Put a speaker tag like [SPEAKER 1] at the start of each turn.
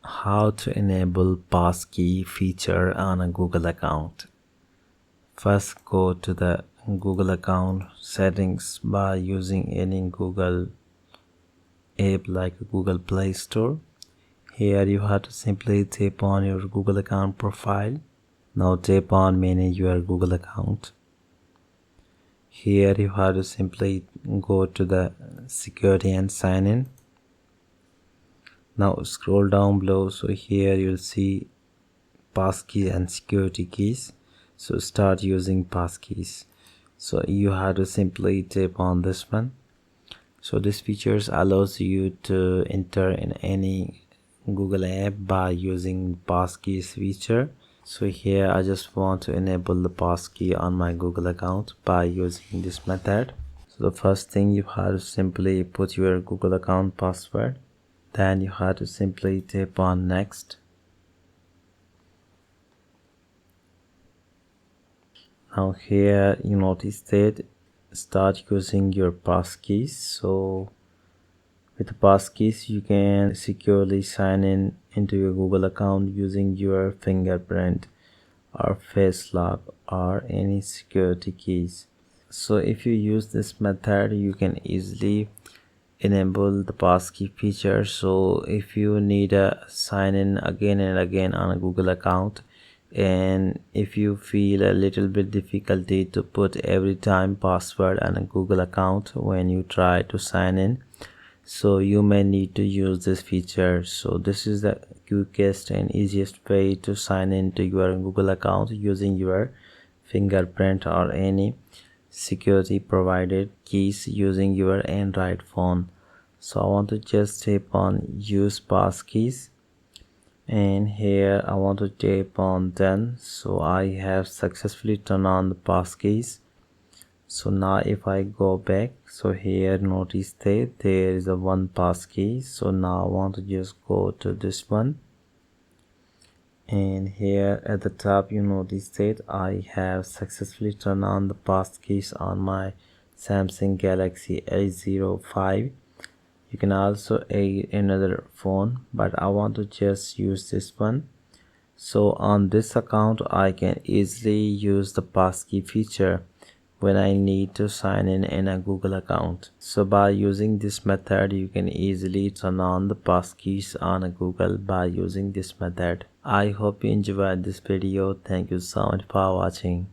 [SPEAKER 1] How to enable passkey feature on a Google account. First, go to the Google account settings by using any Google app like Google Play Store. Here you have to simply tap on your Google account profile. Now tap on manage your Google account. Here you have to simply go to the security and sign in. Now scroll down below, so here you'll see passkey and security keys. So start using passkeys. So you have to simply tap on this one. So this features allows you to enter in any Google app by using passkeys feature. So here I just want to enable the passkey on my Google account by using this method. So the first thing, you have to simply put your Google account password. Then you have to simply tap on next. Now here you notice that start using your passkeys. So with the passkeys you can securely sign in into your Google account using your fingerprint or face lock or any security keys. So if you use this method, you can easily enable the passkey feature. So if you need a sign in again and again on a Google account, and if you feel a little bit difficulty to put every time password on a Google account when you try to sign in, so you may need to use this feature. So this is the quickest and easiest way to sign in to your Google account using your fingerprint or any security provided keys using your Android phone. So I want to just tap on use passkeys, and here I want to tap on done. So I have successfully turned on the passkeys. So now if I go back, so here notice that there is a one passkey. So now I want to just go to this one, and here at the top you notice that I have successfully turned on the passkeys on my Samsung Galaxy A05. You can also add another phone, but I want to just use this one. So on this account I can easily use the passkey feature when I need to sign in a Google account. So by using this method you can easily turn on the passkeys on a Google by using this method. I hope you enjoyed this video. Thank you so much for watching.